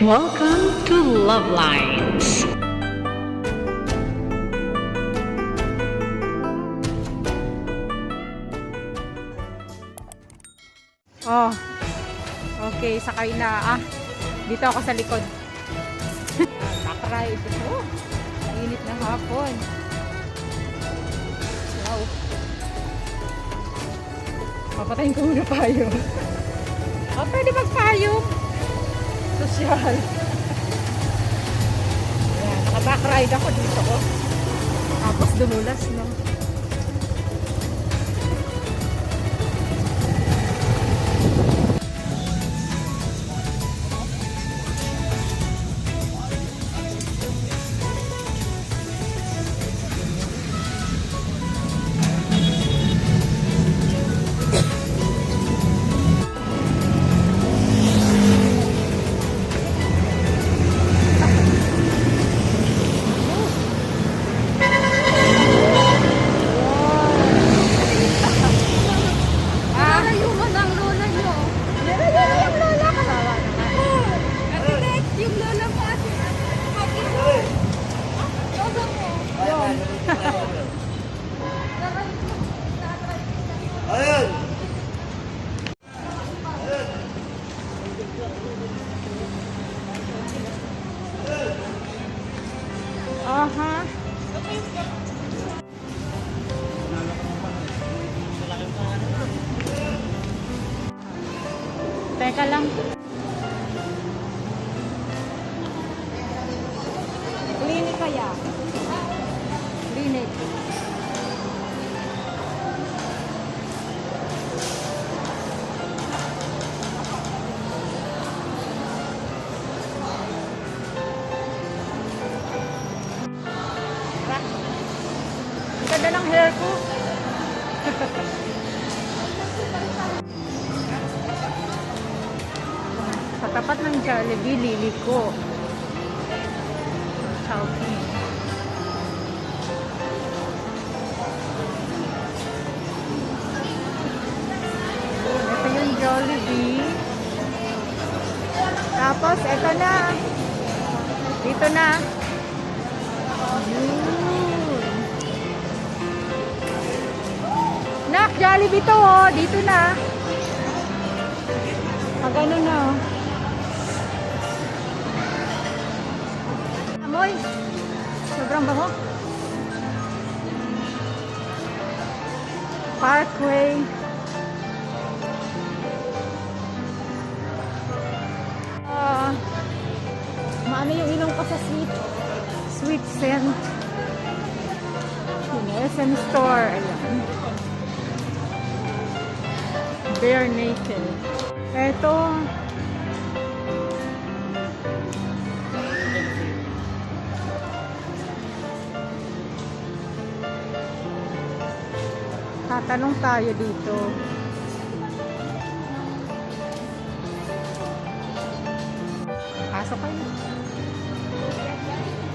Welcome to Love Lines. Oh, okay, sakay na. Dito ako sa likod. Back-ride. Oh, init ng hapon. Wow. Papatayin ko muna payong. Oh, pwede magpayong. Sosyal. Ayan, naka-back-ride ako dito. Oh. Tapos dumulas, no? Aha. Teka lang. Clinic kaya? Clinic. Ganda ng hair ko. Sa tapat ng Jollibee, liliko. Chowking. Ito yung Jollibee. Tapos, ito na. Dito na. Nak, Jollibee to oh. Dito na. Ganun na oh. Amoy. Sobrang bango. Parkway. Maano yung ilong ko sa sweet scent. SM store. Ayan. Bare naked. Eto. Tatanong tayo dito. Pasok kayo.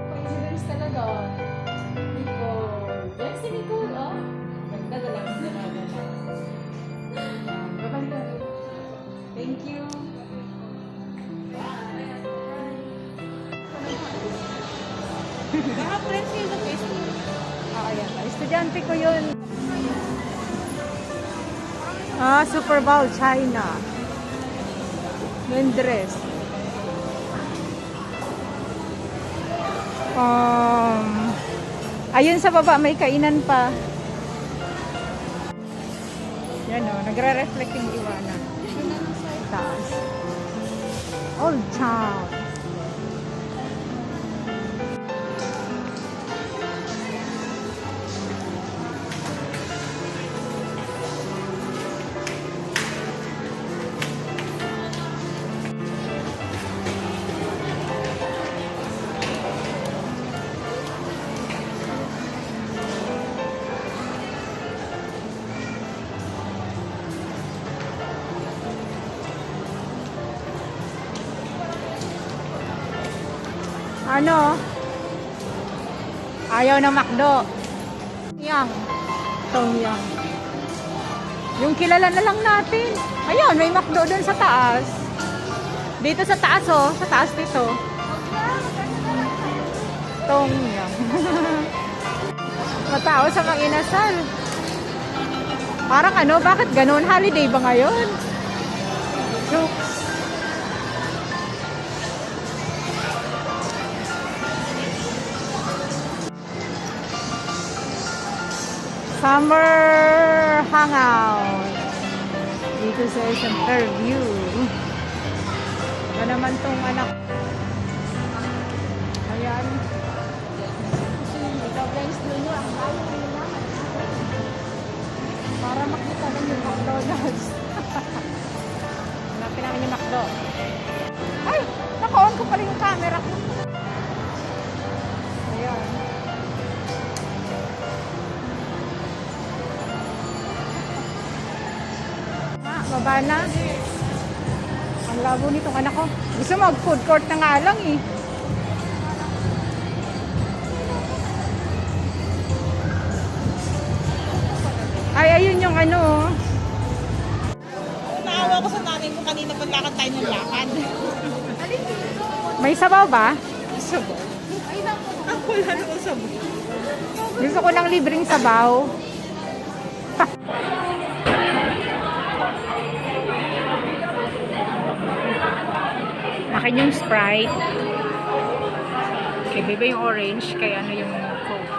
Coincidence talaga. Nicole. Yes, si Nicole, oh. Nagdadalang sila na. Babanda. Thank you. Baka friends kayo sa Facebook. Ayan. Estudyante ko yun. Super Bowl, China. Yung dress. Ayun sa baba, may kainan pa. Yan o, nagre-reflect yung liwanag. Taas. Old Town. Ano? Ayaw na McDo. Yang. Tom Yang. Yung kilala na lang natin. Ayun, may McDo dun sa taas. Dito sa taas oh. Sa taas dito. Tom yum. Matao sa mga inasal. Parang ano, bakit ganun? Holiday ba ngayon? Jokes. Summer hangout. Dito sa isang Fairview. Ito naman tong anak. Ayan. Ikaw guys, ninyo ang bayo nila. Para makita lang yung McDonald's. Hanapin namin yung McDo. Ay! Naka-on ko pala yung camera ko. Ayan. Baba na. Ang labo nitong anak ko. Gusto mag-food court na nga lang eh. Ay, ayun yung ano. Naawa ko sa nanay ko kanina paglakad tayo ng lakad. May sabaw ba? Sabaw. Ang wala naman sabaw. Gusto ko ng libreng sabaw. Akin yung Sprite. Kay Bebe yung orange. Kaya ano yung Coke.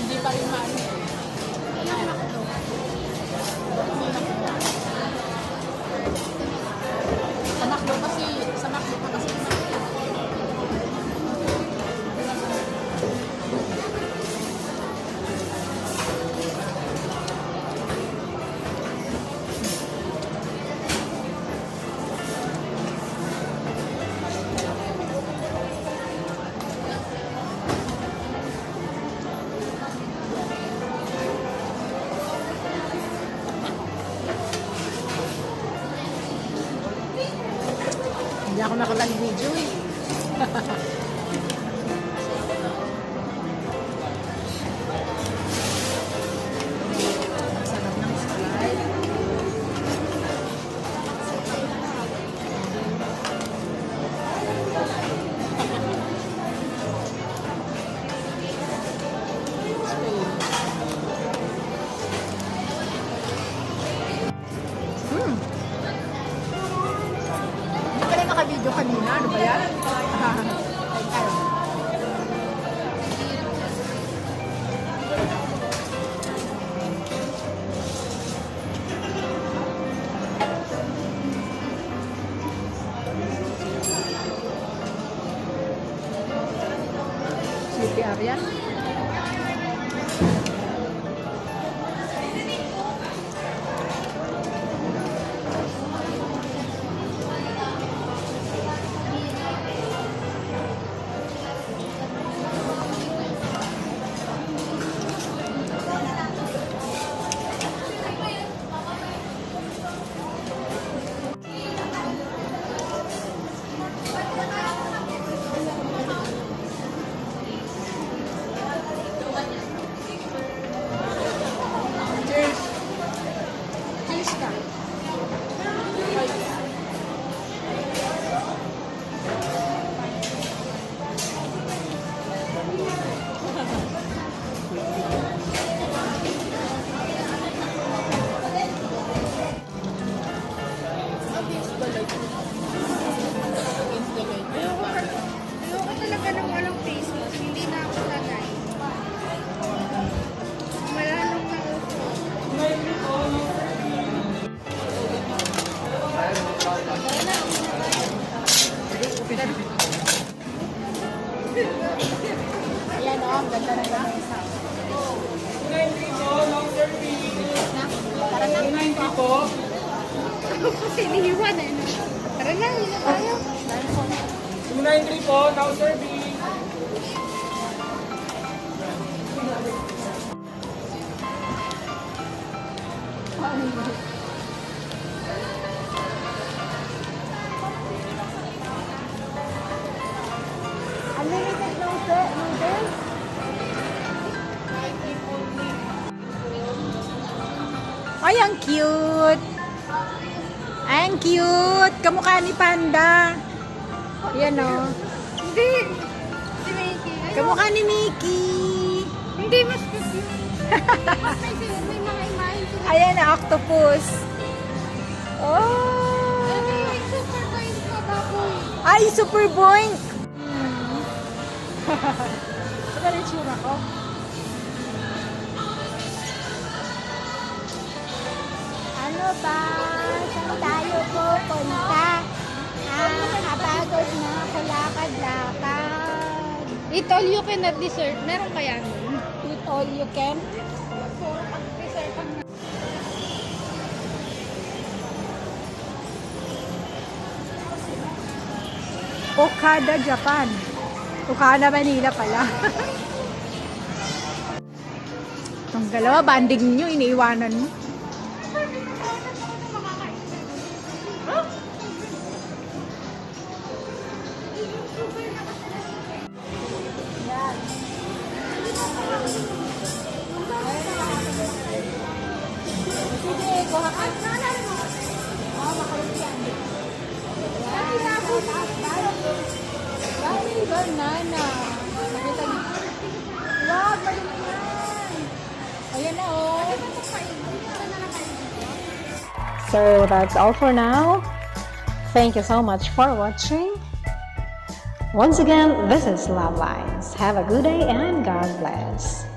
Hindi pa rin maano. Sa McDo kasi, sa McDo pa kasi. Hindi ako nakalang video eh. Sarap ng Sprite. Hindi ka rin naka-video kanina. Ano ba yan? CPR yan? Ayoko talaga ng walang face mask. Hindi na ako sanay. Malalong na ako. Ayan o, ang ganda na lang. Tara na. Kasi inihiwan eh. Tara na, hindi na tayo. 293 po, now serving. Unlimited noodles? Ay, ang cute! Ay, ang cute! Kamukha ni Panda. Yan o. Hindi. Si Mickey. Kamukha ni Mickey. Hindi, mas cute yun. May mga imahin sila. Ayan na, octopus. Oh! Ay, super fine pa, baboy. Ay, super boink! Ito rin tsura ko. Ano ba? Saan tayo pupunta? Kapagod na ako lakad-lakad. Eat all you can at dessert. Meron kaya nun? Eat all you can. Puro pag dessert ang Okada, Japan. Okada, Manila pala. Itong dalawa, banding nyo, iniiwanan mo. Sige, kuha ka. Dami banana. Nakita niyo? Wow, balik yan. Ayan na, oh. So, that's all for now. Thank you so much for watching. Once again, this is Love Lines. Have a good day and God bless.